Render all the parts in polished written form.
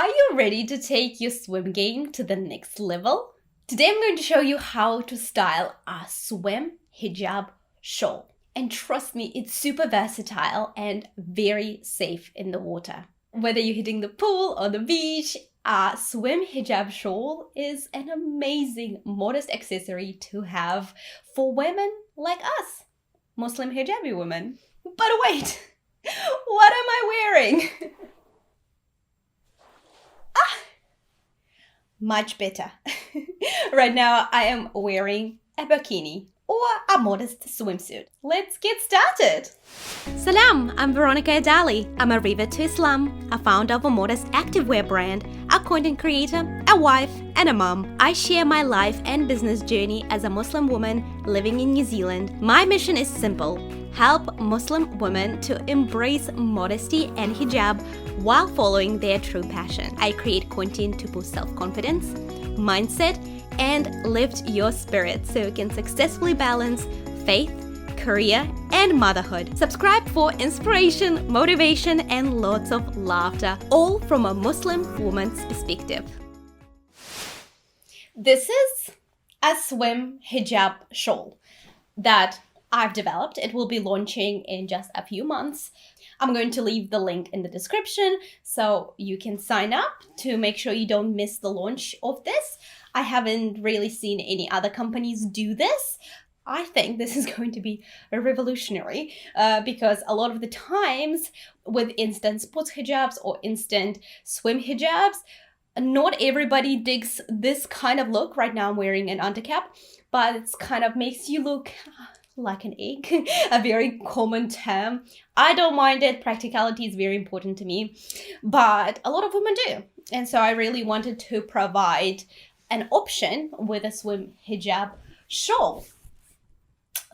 Are you ready to take your swim game to the next level? Today I'm going to show you how to style a swim hijab shawl. And trust me, it's super versatile and very safe in the water. Whether you're hitting the pool or the beach, a swim hijab shawl is an amazing modest accessory to have for women like us, Muslim hijabi women. But wait, what am I wearing? Much better. Right now I am wearing a bikini or a modest swimsuit. Let's get started. Salam, I'm Veronika Edali. I'm a revert to Islam, a founder of a modest activewear brand, a content creator, a wife, and a mum. I share my life and business journey as a Muslim woman living in New Zealand. My mission is simple: help Muslim women to embrace modesty and hijab while following their true passion. I create content to boost self-confidence, mindset, and lift your spirit so you can successfully balance faith, career, and motherhood. Subscribe for inspiration, motivation, and lots of laughter, all from a Muslim woman's perspective. This is a swim hijab shawl that I've developed. It will be launching in just a few months. I'm going to leave the link in the description so you can sign up to make sure you don't miss the launch of this. I haven't really seen any other companies do this. I think this is going to be revolutionary because a lot of the times with instant sports hijabs or instant swim hijabs, not everybody digs this kind of look. Right now I'm wearing an undercap, but it's kind of makes you look like an egg, a very common term. I don't mind it. Practicality is very important to me, but a lot of women do. And so I really wanted to provide an option with a swim hijab shawl.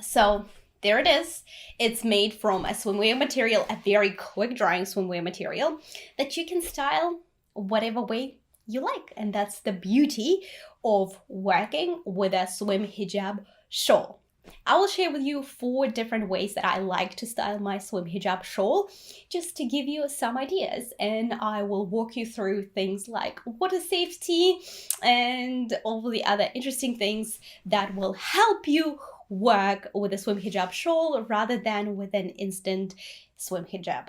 So there it is. It's made from a swimwear material, a very quick drying swimwear material that you can style whatever way you like. And that's the beauty of working with a swim hijab shawl. I will share with you 4 different ways that I like to style my swim hijab shawl, just to give you some ideas. And I will walk you through things like water safety and all the other interesting things that will help you work with a swim hijab shawl rather than with an instant swim hijab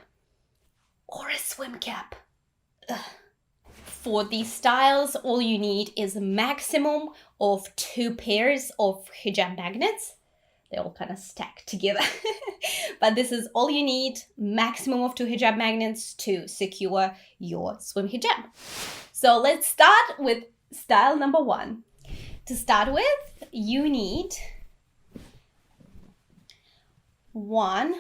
or a swim cap. For these styles, all you need is a maximum of 2 pairs of hijab magnets. They all kind of stack together. But this is all you need, maximum of 2 hijab magnets to secure your swim hijab. So let's start with style number 1. To start with, you need 1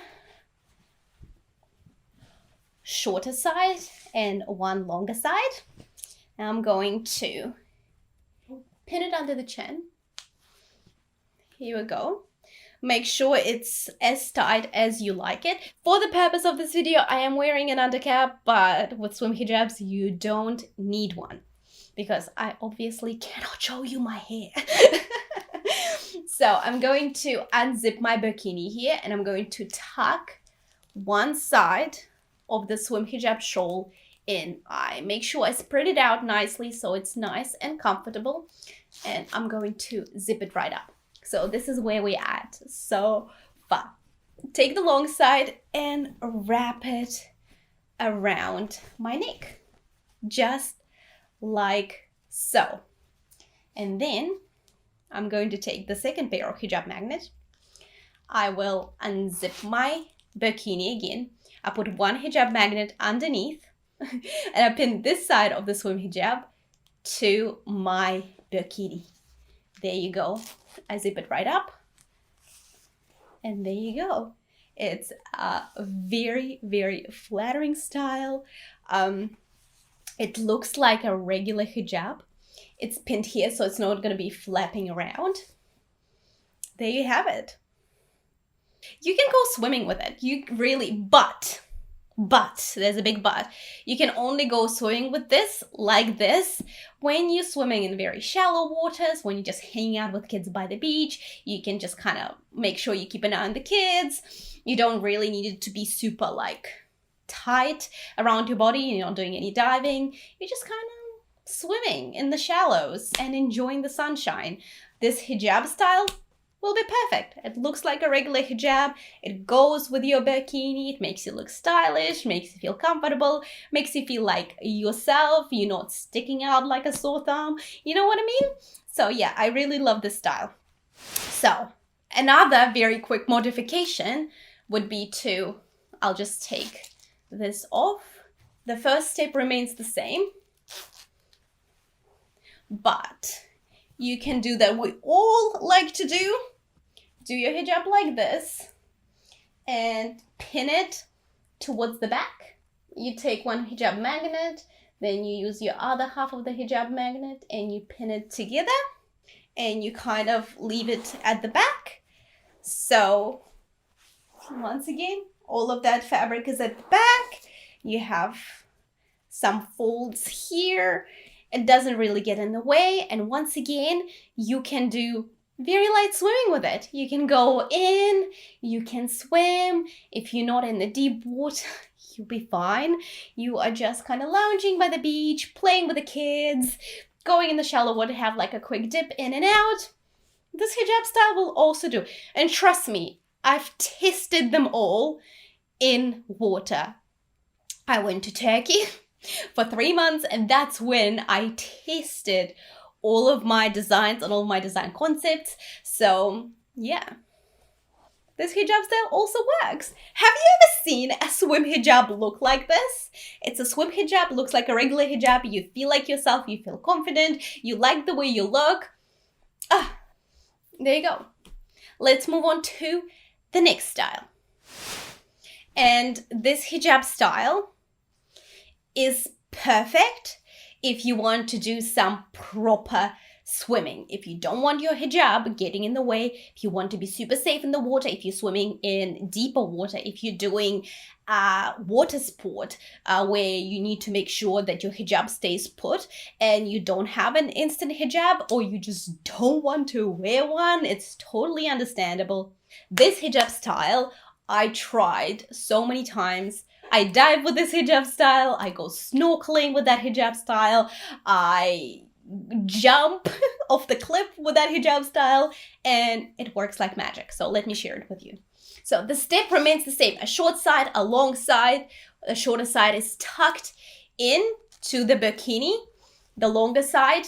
shorter side and 1 longer side. And I'm going to pin it under the chin. Here we go. Make sure it's as tight as you like it. For the purpose of this video, I am wearing an undercap, but with swim hijabs, you don't need one because I obviously cannot show you my hair. So I'm going to unzip my bikini here and I'm going to tuck one side of the swim hijab shawl in. I make sure I spread it out nicely so it's nice and comfortable, and I'm going to zip it right up. So this is where we're at so far. Take the long side and wrap it around my neck, just like so. And then I'm going to take the second pair of hijab magnet. I will unzip my bikini again. I put 1 hijab magnet underneath and I pin this side of the swim hijab to my bikini. There you go. I zip it right up. And there you go. It's a very, very flattering style. It looks like a regular hijab. It's pinned here, so it's not going to be flapping around. There you have it. You can go swimming with it. But, there's a big but. You can only go swimming with this like this when you're swimming in very shallow waters, when you're just hanging out with kids by the beach. You can just kind of make sure you keep an eye on the kids. You don't really need it to be super like tight around your body, you're not doing any diving, you're just kind of swimming in the shallows and enjoying the sunshine. This hijab style will be perfect. It looks like a regular hijab. It goes with your bikini. It makes you look stylish, makes you feel comfortable, makes you feel like yourself. You're not sticking out like a sore thumb. You know what I mean? So yeah, I really love this style. So another very quick modification would be I'll just take this off. The first step remains the same, but you can do that we all like to do. Do your hijab like this and pin it towards the back. You take one hijab magnet, then you use your other half of the hijab magnet and you pin it together and you kind of leave it at the back. So once again, all of that fabric is at the back. You have some folds here. It doesn't really get in the way. And once again, you can do very light swimming with it. You can go in, you can swim. If you're not in the deep water, you'll be fine. You are just kind of lounging by the beach, playing with the kids, going in the shallow water, have like a quick dip in and out. This hijab style will also do. And trust me, I've tested them all in water. I went to Turkey for 3 months, and that's when I tested all of my designs and all my design concepts. So yeah, this hijab style also works. Have you ever seen a swim hijab look like this? It's a swim hijab, looks like a regular hijab. You feel like yourself, you feel confident, you like the way you look. There you go. Let's move on to the next style. And this hijab style is perfect if you want to do some proper swimming. If you don't want your hijab getting in the way, if you want to be super safe in the water, if you're swimming in deeper water, if you're doing water sport where you need to make sure that your hijab stays put and you don't have an instant hijab, or you just don't want to wear one, it's totally understandable. This hijab style, I tried so many times. I dive with this hijab style. I go snorkeling with that hijab style. I jump off the cliff with that hijab style, and it works like magic. So let me share it with you. So the step remains the same. A short side, a long side. The shorter side is tucked in to the bikini. The longer side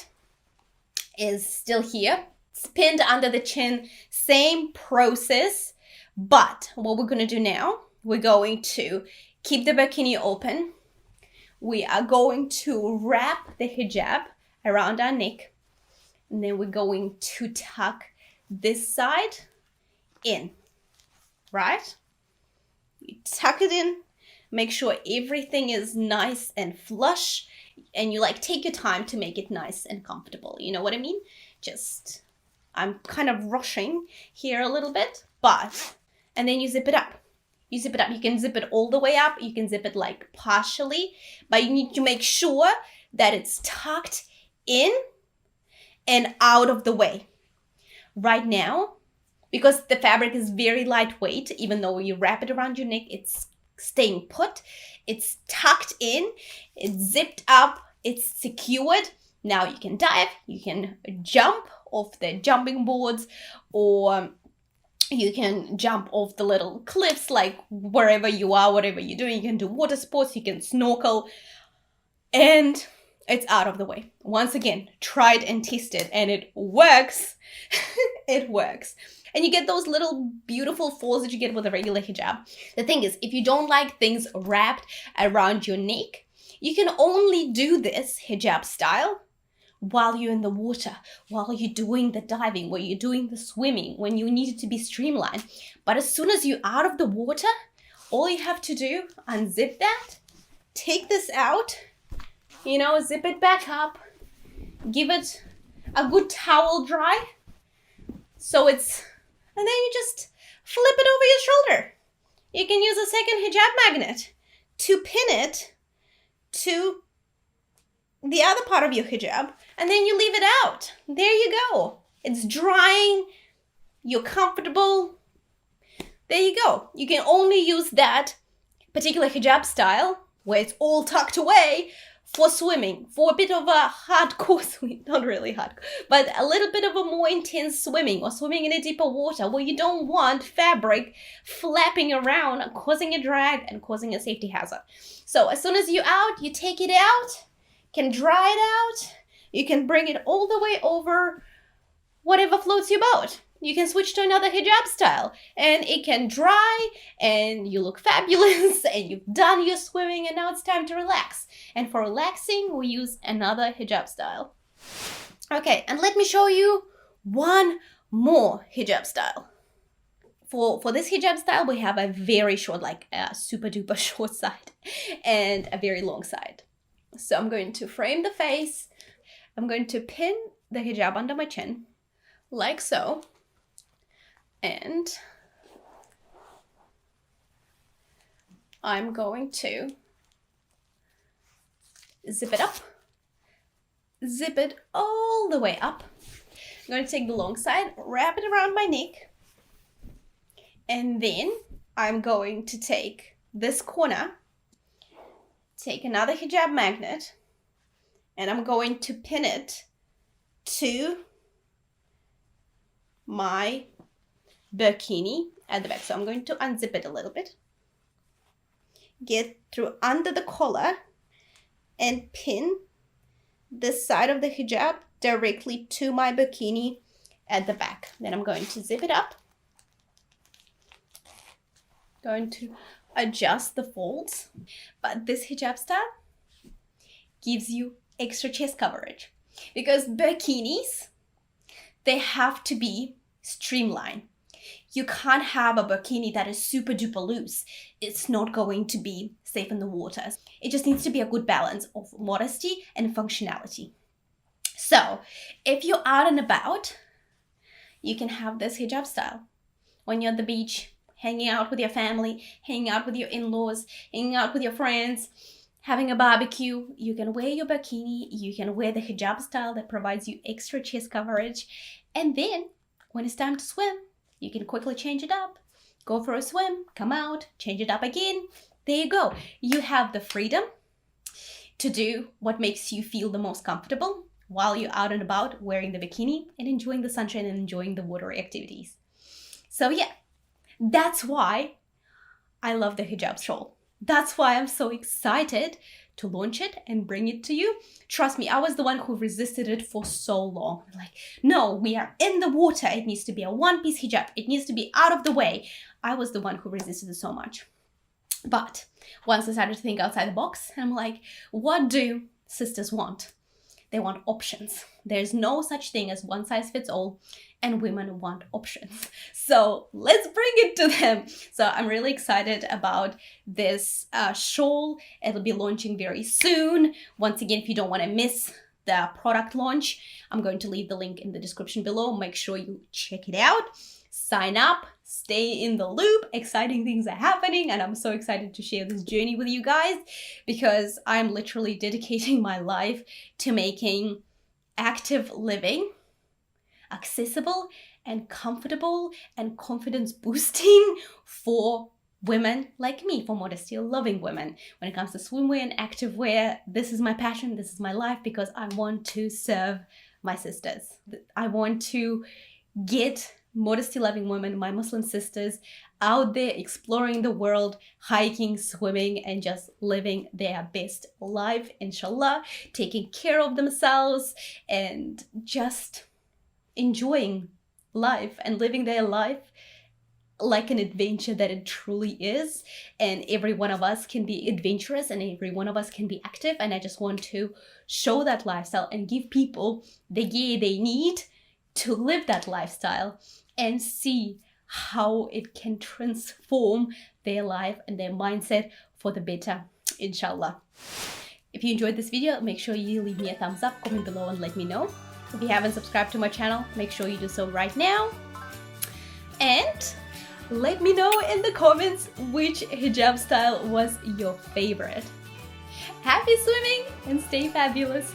is still here. It's pinned under the chin. Same process. But what we're going to do now, we're going to keep the bikini open. We are going to wrap the hijab around our neck. And then we're going to tuck this side in, right? You tuck it in, make sure everything is nice and flush. And you take your time to make it nice and comfortable. You know what I mean? I'm kind of rushing here a little bit, and then you zip it up. You zip it up. You can zip it all the way up. You can zip it partially, but you need to make sure that it's tucked in and out of the way. Right now, because the fabric is very lightweight, even though you wrap it around your neck, it's staying put. It's tucked in. It's zipped up. It's secured. Now you can dive. You can jump off the jumping boards, or you can jump off the little cliffs, wherever you are, whatever you're doing. You can do water sports, you can snorkel, and it's out of the way. Once again, tried and tested, and it works. It works. And you get those little beautiful folds that you get with a regular hijab. The thing is, if you don't like things wrapped around your neck, you can only do this hijab style while you're in the water, while you're doing the diving, while you're doing the swimming, when you need it to be streamlined. But as soon as you're out of the water, all you have to do, unzip that, take this out, zip it back up, give it a good towel dry. And then you just flip it over your shoulder. You can use a second hijab magnet to pin it to the other part of your hijab, and then you leave it out. There you go. It's drying. You're comfortable. There you go. You can only use that particular hijab style where it's all tucked away for swimming, for a bit of a hardcore swim, not really hardcore, but a little bit of a more intense swimming, or swimming in a deeper water where you don't want fabric flapping around, causing a drag and causing a safety hazard. So as soon as you're out, you take it out, can dry it out, you can bring it all the way over whatever floats your boat. You can switch to another hijab style and it can dry and you look fabulous and you've done your swimming and now it's time to relax. And for relaxing, we use another hijab style. Okay, and let me show you one more hijab style. For this hijab style, we have a very short, like a super duper short side and a very long side. So I'm going to frame the face. I'm going to pin the hijab under my chin, like so. And I'm going to zip it up, zip it all the way up. I'm going to take the long side, wrap it around my neck, and then I'm going to take this corner, take another hijab magnet, and I'm going to pin it to my bikini at the back. So I'm going to unzip it a little bit, get through under the collar and pin this side of the hijab directly to my bikini at the back. Then I'm going to zip it up, going to adjust the folds. But this hijab style gives you extra chest coverage because bikinis, they have to be streamlined. You can't have a bikini that is super duper loose. It's not going to be safe in the water. It just needs to be a good balance of modesty and functionality. So if you're out and about, you can have this hijab style. When you're at the beach, hanging out with your family, hanging out with your in-laws, hanging out with your friends, having a barbecue, you can wear your bikini, you can wear the hijab style that provides you extra chest coverage. And then when it's time to swim, you can quickly change it up, go for a swim, come out, change it up again. There you go. You have the freedom to do what makes you feel the most comfortable while you're out and about wearing the bikini and enjoying the sunshine and enjoying the water activities. So yeah, that's why I love the hijab shawl. That's why I'm so excited to launch it and bring it to you. Trust me, I was the one who resisted it for so long. Like, no, we are in the water. It needs to be a one-piece hijab. It needs to be out of the way. I was the one who resisted it so much. But once I started to think outside the box, I'm like, what do sisters want? They want options. There's no such thing as one size fits all, and women want options. So let's bring it to them. So I'm really excited about this shawl. It'll be launching very soon. Once again, if you don't want to miss the product launch, I'm going to leave the link in the description below. Make sure you check it out. Sign up, stay in the loop. Exciting things are happening, and I'm so excited to share this journey with you guys because I'm literally dedicating my life to making active living accessible and comfortable and confidence boosting for women like me, for modesty loving women. When it comes to swimwear and activewear, this is my passion, this is my life, because I want to serve my sisters. I want to get modesty loving women, my Muslim sisters, out there exploring the world, hiking, swimming, and just living their best life, inshallah, taking care of themselves and just enjoying life and living their life like an adventure that it truly is. And every one of us can be adventurous and every one of us can be active, and I just want to show that lifestyle and give people the gear they need to live that lifestyle and see how it can transform their life and their mindset for the better, inshallah. If you enjoyed this video, make sure you leave me a thumbs up, comment below and let me know. If you haven't subscribed to my channel, make sure you do so right now. And let me know in the comments which hijab style was your favorite. Happy swimming and stay fabulous!